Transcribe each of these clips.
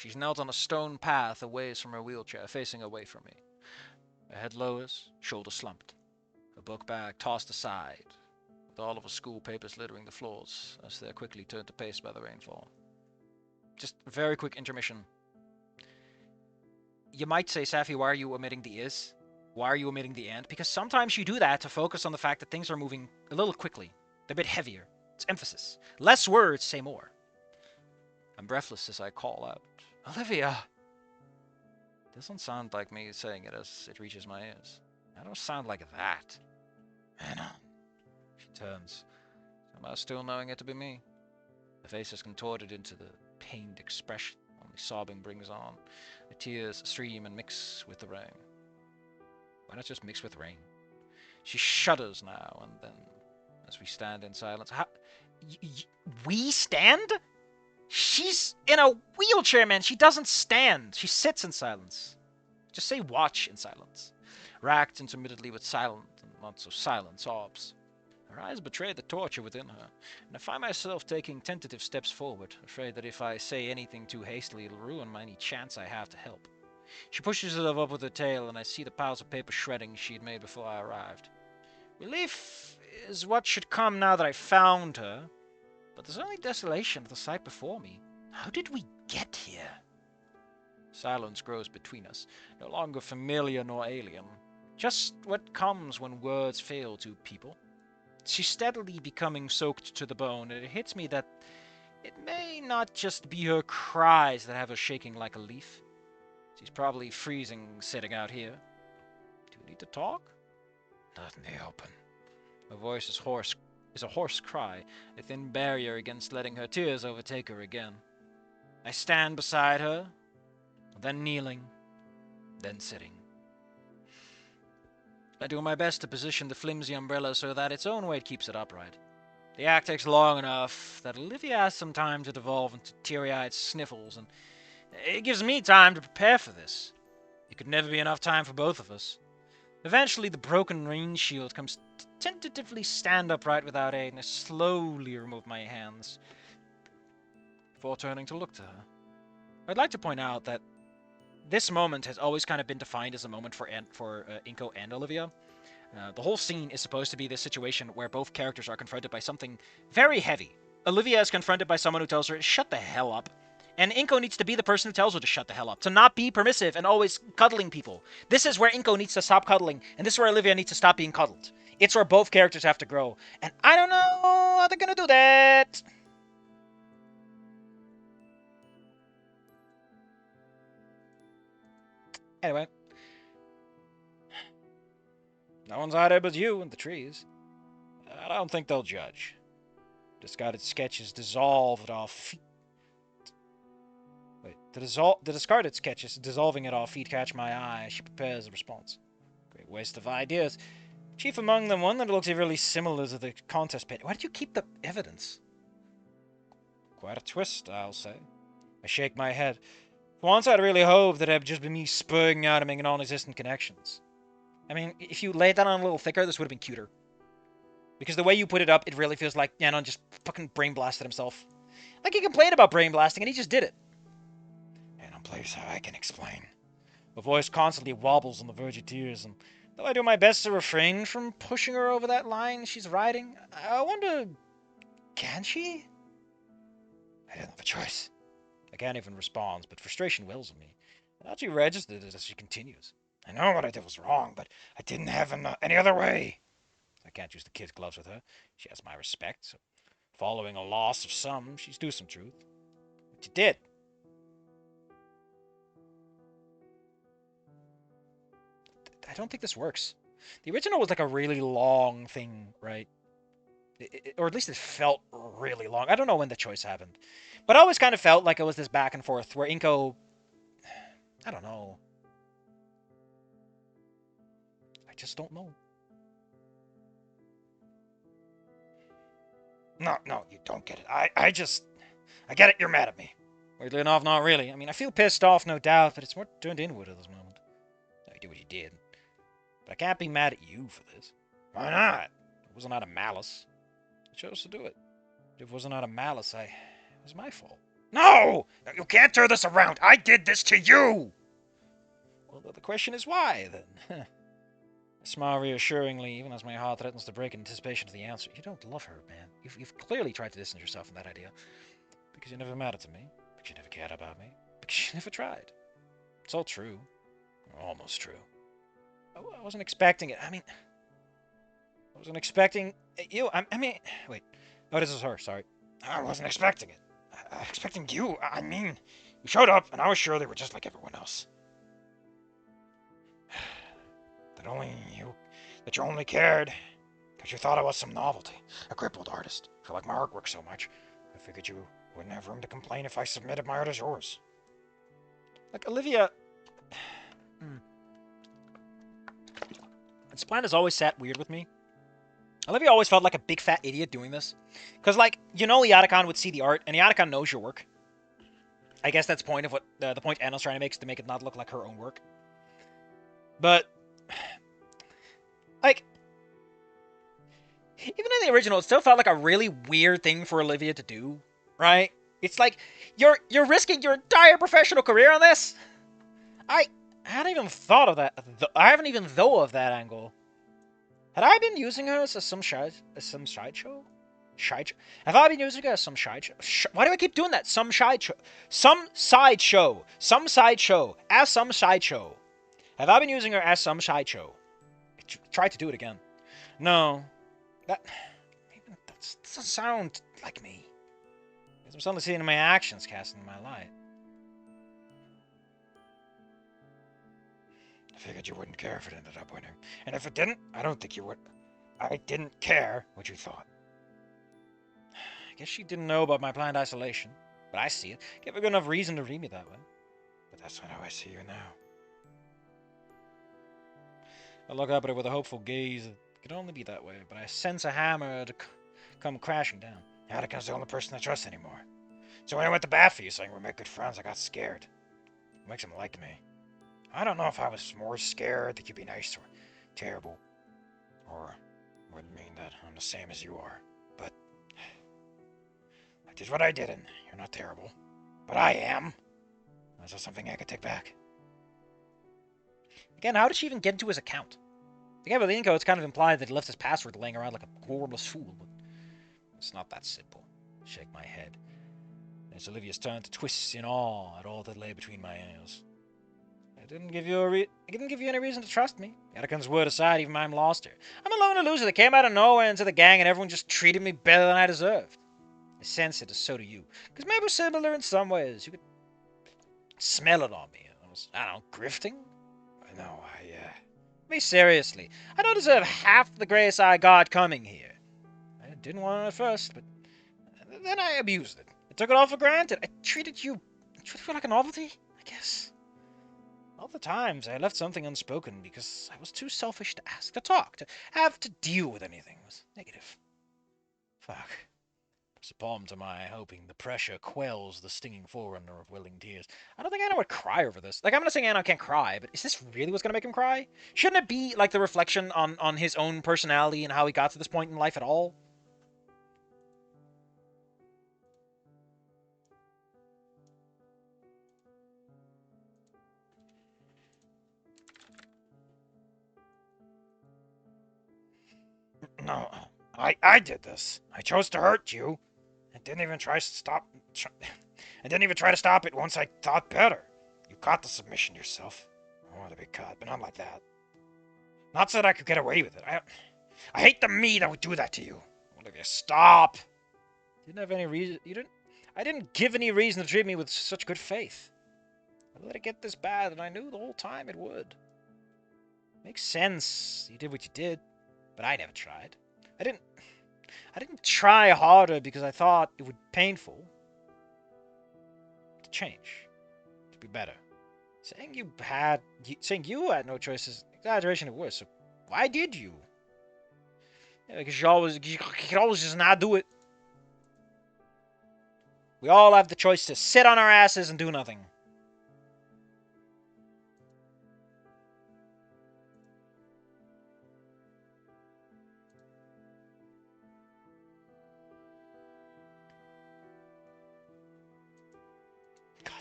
She's knelt on a stone path a ways from her wheelchair, facing away from me. Her head lowers, shoulders slumped. Her book bag tossed aside, with all of her school papers littering the floors as they're quickly turned to paste by the rainfall. Just a very quick intermission. You might say, Safi, why are you omitting the is? Why are you omitting the and? Because sometimes you do that to focus on the fact that things are moving a little quickly. They're a bit heavier. It's emphasis. Less words say more. I'm breathless as I call out, Olivia! It doesn't sound like me saying it as it reaches my ears. I don't sound like that. Anon. She turns, somehow still knowing it to be me. The face is contorted into the pained expression only sobbing brings on. The tears stream and mix with the rain. Why not just mix with rain? She shudders now and then as we stand in silence. How? We stand? She's in a wheelchair, man. She doesn't stand. She sits in silence. Just say watch in silence. Racked intermittently with silent and not so silent sobs. Her eyes betray the torture within her, and I find myself taking tentative steps forward, afraid that if I say anything too hastily, it'll ruin any chance I have to help. She pushes herself up with her tail, and I see the piles of paper shredding she'd made before I arrived. Relief is what should come now that I found her, but there's only desolation of the sight before me. How did we get here? Silence grows between us, no longer familiar nor alien. Just what comes when words fail to people. She's steadily becoming soaked to the bone, and it hits me that it may not just be her cries that have her shaking like a leaf. She's probably freezing sitting out here. Do we need to talk? Not in the open. Her voice is a hoarse cry, a thin barrier against letting her tears overtake her again. I stand beside her, then kneeling, then sitting. I do my best to position the flimsy umbrella so that its own weight keeps it upright. The act takes long enough that Olivia has some time to devolve into teary-eyed sniffles, and it gives me time to prepare for this. It could never be enough time for both of us. Eventually, the broken rain shield comes to tentatively stand upright without aid, and I slowly remove my hands before turning to look to her. I'd like to point out that this moment has always kind of been defined as a moment for Inco and Olivia. The whole scene is supposed to be this situation where both characters are confronted by something very heavy. Olivia is confronted by someone who tells her to shut the hell up. And Inco needs to be the person who tells her to shut the hell up, to not be permissive and always cuddling people. This is where Inco needs to stop cuddling, and this is where Olivia needs to stop being cuddled. It's where both characters have to grow. And I don't know how they're gonna do that. Anyway. No one's out there but you and the trees. I don't think they'll judge. Discarded sketches dissolve at our feet. Wait, the discarded sketches dissolving at our feet catch my eye as she prepares a response. Great waste of ideas. Chief among them, one that looks eerily similar to the contest pit. Why did you keep the evidence? Quite a twist, I'll say. I shake my head. For once, I'd really hoped that it had just been me spurring out and making non-existent connections. I mean, if you laid that on a little thicker, this would have been cuter. Because the way you put it up, it really feels like Anon just fucking brain blasted himself. Like he complained about brain blasting, and he just did it. Anon plays how I can explain. My voice constantly wobbles on the verge of tears, and though I do my best to refrain from pushing her over that line she's riding, I wonder, can she? I didn't have a choice. I can't even respond, but frustration wells in me. I thought she registered it as she continues. I know what I did was wrong, but I didn't have any other way. I can't use the kid's gloves with her. She has my respect, so following a loss of some, she's due some truth. But you did. I don't think this works. The original was like a really long thing, right? Or at least it felt really long. I don't know when the choice happened. But I always kind of felt like it was this back and forth where Inco... I don't know. I just don't know. No, you don't get it. I get it, you're mad at me. Weirdly enough, not really. I mean, I feel pissed off, no doubt, but it's more turned inward at this moment. You did what you did. But I can't be mad at you for this. Why not? It wasn't out of malice. I chose to do it. If it wasn't out of malice, it was my fault. No! You can't turn this around. I did this to you! Well, the question is why, then? I smile reassuringly, even as my heart threatens to break in anticipation of the answer. You don't love her, man. You've clearly tried to distance yourself from that idea. Because you never mattered to me. Because you never cared about me. Because you never tried. It's all true. Almost true. I wasn't expecting it. I wasn't expecting you. Wait. Oh, this is her. Sorry. I wasn't expecting it. Expecting you. You showed up, and I was sure they were just like everyone else. That you only cared because you thought I was some novelty, a crippled artist. You like my artwork so much, I figured you wouldn't have room to complain if I submitted my art as yours. Like, Olivia... This plan has always sat weird with me. Olivia always felt like a big fat idiot doing this. Because, like, Iadicon would see the art, and Iadicon knows your work. I guess that's point of what the point Anon's trying to make is to make it not look like her own work. But... like... even in the original, it still felt like a really weird thing for Olivia to do, right? It's like, you're risking your entire professional career on this? I hadn't even thought of that. I haven't even thought of that angle. Had I been using her as some sideshow? Have I been using her as some sideshow? Why do I keep doing that? Some sideshow. Some sideshow. Some sideshow. As some sideshow. Have I been using her as some sideshow? Try to do it again. No. That doesn't sound like me. I'm suddenly seeing my actions casting in my light. I figured you wouldn't care if it ended up winning. And if it didn't, I don't think you would. I didn't care what you thought. I guess she didn't know about my planned isolation. But I see it. Give her good enough reason to read me that way. But that's not how I see you now. I look up at her with a hopeful gaze. It could only be that way, but I sense a hammer to come crashing down. Attica's the only person I trust anymore. So when I went to bat for you saying we're my good friends, I got scared. It makes him like me. I don't know if I was more scared that you'd be nice or terrible, or would mean that I'm the same as you are, but I did what I did, and you're not terrible. But I am. Is that something I could take back? Again, how did she even get into his account? Again, with Inco, it's kind of implied that he left his password laying around like a horribless fool, but it's not that simple. I shake my head. It's Olivia's turn to twist in awe at all that lay between my ears. I didn't give you any reason to trust me. Attican's word aside, even I'm lost here. I'm a loner loser that came out of nowhere into the gang and everyone just treated me better than I deserved. I sense it, as so do you. Because maybe we're similar in some ways. You could smell it on me. I don't know, grifting? No, me seriously. I don't deserve half the grace I got coming here. I didn't want it at first, but then I abused it. I took it all for granted. I treated you like a novelty, I guess. All the times I left something unspoken because I was too selfish to ask, to talk, to have to deal with anything. It was negative. Fuck. It's a palm to my hoping the pressure quells the stinging forerunner of welling tears. I don't think Anon would cry over this. Like, I'm not saying Anon can't cry, but is this really what's gonna make him cry? Shouldn't it be, like, the reflection on his own personality and how he got to this point in life at all? No, I did this. I chose to hurt you. I didn't even try to stop it once I thought better. You caught the submission yourself. I wanted to be caught, but not like that. Not so that I could get away with it. I hate the me that would do that to you. Olivia, stop. You didn't have any reason. I didn't give any reason to treat me with such good faith. I let it get this bad, and I knew the whole time it would. Makes sense. You did what you did, but I never tried. I didn't try harder because I thought it would be painful. To change. To be better. Saying you had no choice is exaggeration at worst, so why did you? Yeah, because you could always just not do it. We all have the choice to sit on our asses and do nothing.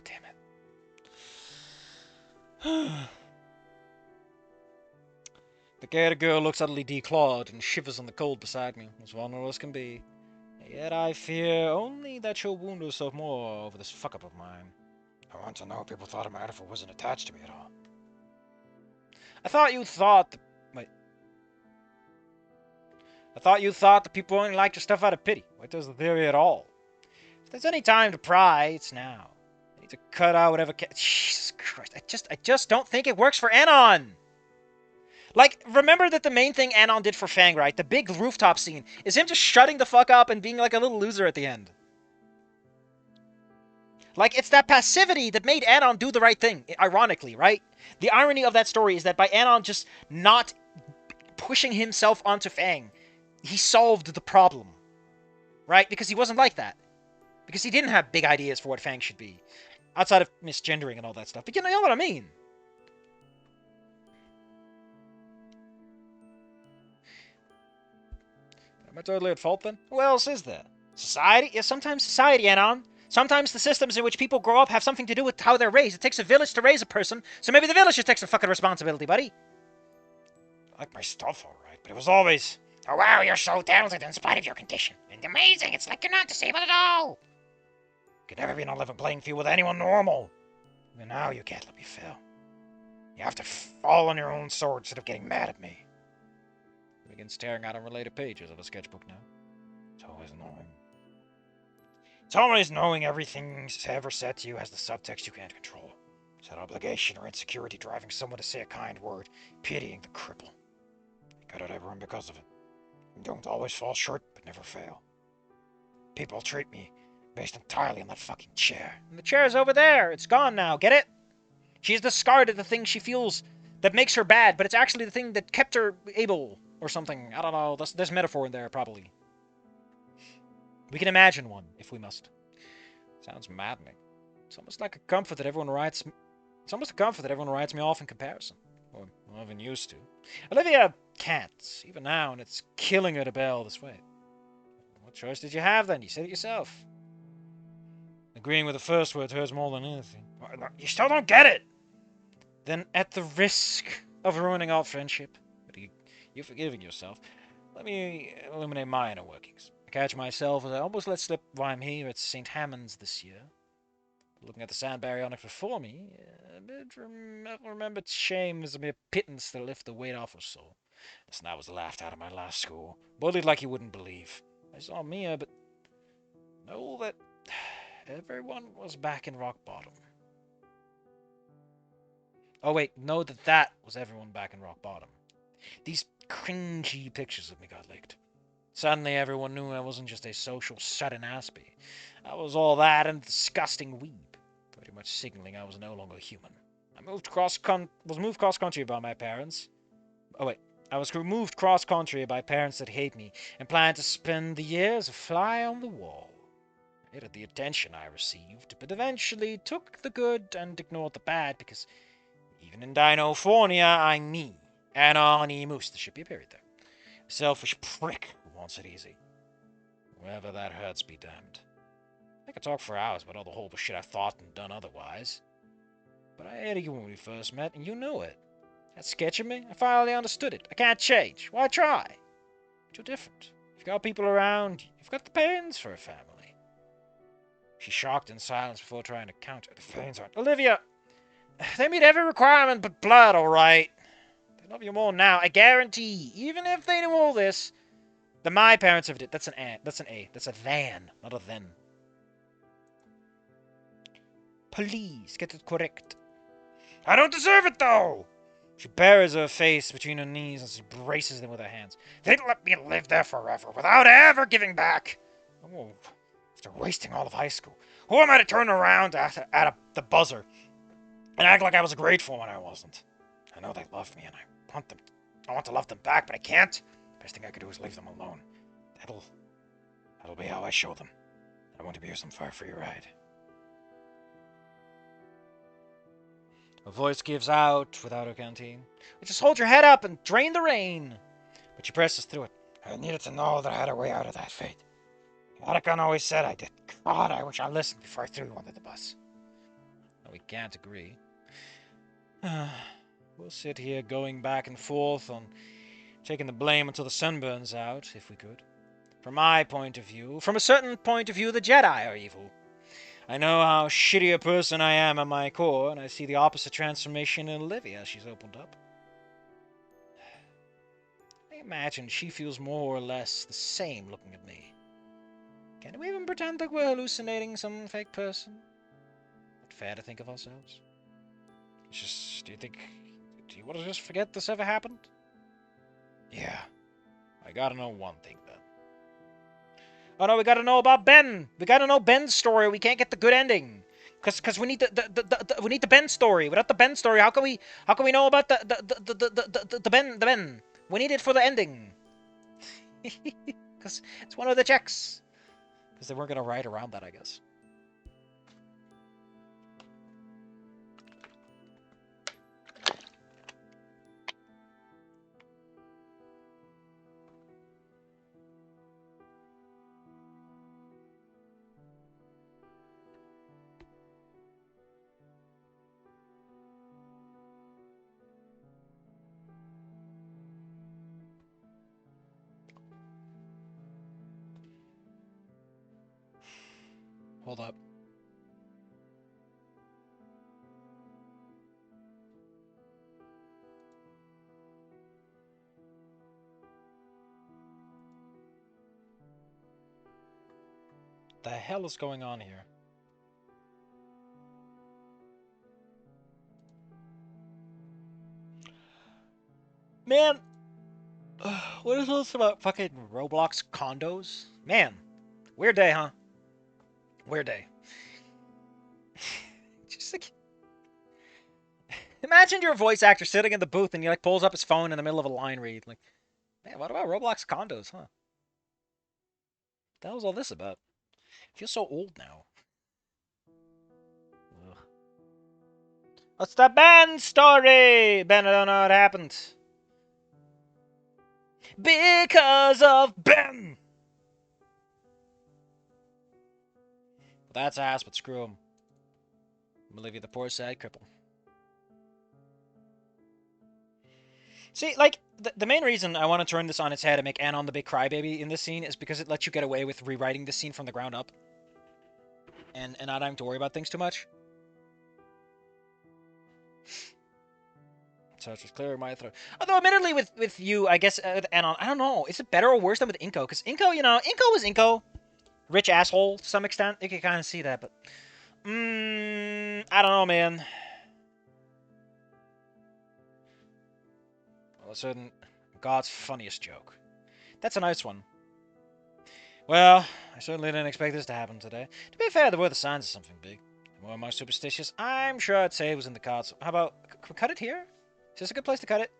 damn it. The gator girl looks utterly declawed and shivers on the cold beside me, as vulnerable as can be. Yet I fear only that you'll wound yourself more over this fuck-up of mine. I want to know if people thought a metaphor wasn't attached to me at all. I thought you thought that people only liked your stuff out of pity. What does the theory at all? If there's any time to pry, it's now. I need to cut out whatever Jesus Christ. I just don't think it works for Anon. Like, remember that the main thing Anon did for Fang, right? The big rooftop scene is him just shutting the fuck up and being like a little loser at the end. Like, it's that passivity that made Anon do the right thing, ironically, right? The irony of that story is that by Anon just not pushing himself onto Fang, he solved the problem. Right? Because he wasn't like that. Because he didn't have big ideas for what Fang should be. Outside of misgendering and all that stuff. But you know what I mean? Am I totally at fault then? Who else is there? Society? Yeah, sometimes society, Anon. Sometimes the systems in which people grow up have something to do with how they're raised. It takes a village to raise a person, so maybe the village just takes some fucking responsibility, buddy. I like my stuff, alright, but it was always... Oh wow, you're so talented in spite of your condition. And amazing, it's like you're not disabled at all. You could never be on a level playing field with anyone normal. Even now you can't let me fail. You have to fall on your own sword instead of getting mad at me. I begin staring at unrelated pages of a sketchbook now. It's always knowing. It's always knowing everything's ever said to you has the subtext you can't control. It's that obligation or insecurity driving someone to say a kind word, pitying the cripple. I got at everyone because of it. I don't always fall short, but never fail. People treat me based entirely on that fucking chair. And the chair's over there. It's gone now. Get it? She's discarded the thing she feels that makes her bad, but it's actually the thing that kept her able or something. I don't know. There's metaphor in there, probably. We can imagine one, if we must. Sounds maddening. It's almost like a comfort that everyone writes... It's almost a comfort that everyone writes me off in comparison. Or more than used to. Olivia can't, even now, and it's killing her to bail this way. What choice did you have, then? You said it yourself. Agreeing with the first word hurts more than anything. You still don't get it! Then, at the risk of ruining our friendship, you're forgiving yourself, let me illuminate my inner workings. I catch myself as I almost let slip why I'm here at St. Hammond's this year. Looking at the sand baryonyx before me, remembered shame was a mere pittance to lift the weight off her soul. Listen, I was laughed out of my last school, bullied like you wouldn't believe. I saw Mia, but know that everyone was back in rock bottom. Oh wait, know that that was everyone back in rock bottom. These cringy pictures of me got leaked. Suddenly everyone knew I wasn't just a social shut-in-aspie. I was all that and a disgusting weeb. Pretty much signaling I was no longer human. I was moved cross-country by my parents. Oh wait, I was moved cross-country by parents that hate me and planned to spend the year as a fly on the wall. I hated the attention I received, but eventually took the good and ignored the bad because even in Dinophonia, I'm me. Anon Moose, there should be a period there. A selfish prick who wants it easy. Wherever that hurts, be damned. I could talk for hours about all the horrible shit I've thought and done otherwise. But I hated you when we first met, and you knew it. That sketch of me, I finally understood it. I can't change. Why try? But you're different. You've got people around. You've got the Pains for a family. She shocked in silence before trying to counter. The Pains aren't... Olivia! They meet every requirement but blood, alright. They love you more now, I guarantee. Even if they knew all this, then my parents have did. That's an A. That's an A. That's a than, not a then. Please, get it correct. I don't deserve it, though! She buries her face between her knees and she braces them with her hands. They'd let me live there forever without ever giving back. Oh, after wasting all of high school. Who am I to turn around at the buzzer and act like I was grateful when I wasn't? I know they love me and I want to love them back, but I can't. Best thing I could do is leave them alone. That'll be how I show them. I want to be some far-free ride. Her voice gives out without her canteen. Just hold your head up and drain the rain. But she presses through it. I needed to know that I had a way out of that fate. Atticon always said I did. God, I wish I listened before I threw you under the bus. We can't agree. We'll sit here going back and forth on taking the blame until the sun burns out, if we could. From my point of view, from a certain point of view, the Jedi are evil. I know how shitty a person I am at my core, and I see the opposite transformation in Olivia as she's opened up. I imagine she feels more or less the same looking at me. Can we even pretend like we're hallucinating some fake person? Not fair to think of ourselves. It's just, do you want to just forget this ever happened? Yeah. I gotta know one thing, then. Oh no, we gotta know about Ben! We gotta know Ben's story, we can't get the good ending. Cause we need we need the Ben story. Without the Ben story, how can we know about the Ben? We need it for the ending. Cause it's one of the checks. Cause they weren't gonna write around that, I guess. Hold up. The hell is going on here? Man, what is this about fucking Roblox condos? Man, weird day, huh? Weird day. Just like, imagine your voice actor sitting in the booth and he like pulls up his phone in the middle of a line read. Like, man, what about Roblox condos, huh? What the hell's all this about? I feel so old now. Ugh. What's the Ben story? Ben, I don't know what happened. Because of Ben! That's ass, but screw him. Olivia, the poor sad cripple. See, like, the main reason I want to turn this on its head and make Anon the big crybaby in this scene is because it lets you get away with rewriting the scene from the ground up. And not having to worry about things too much. So it's just clearing my throat. Although, admittedly, with you, I guess, with Anon, I don't know. Is it better or worse than with Inco? Because Inco, you know, Inco was Inco. Rich asshole, to some extent. You can kind of see that, but... I don't know, man. All of a sudden, God's funniest joke. That's a nice one. Well, I certainly didn't expect this to happen today. To be fair, there were the signs of something big. The more am I superstitious, I'm sure I'd say it was in the cards. How about, can we cut it here? Is this a good place to cut it?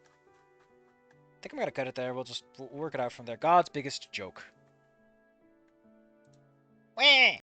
I think I'm gonna cut it there. We'll just work it out from there. God's biggest joke. Wah!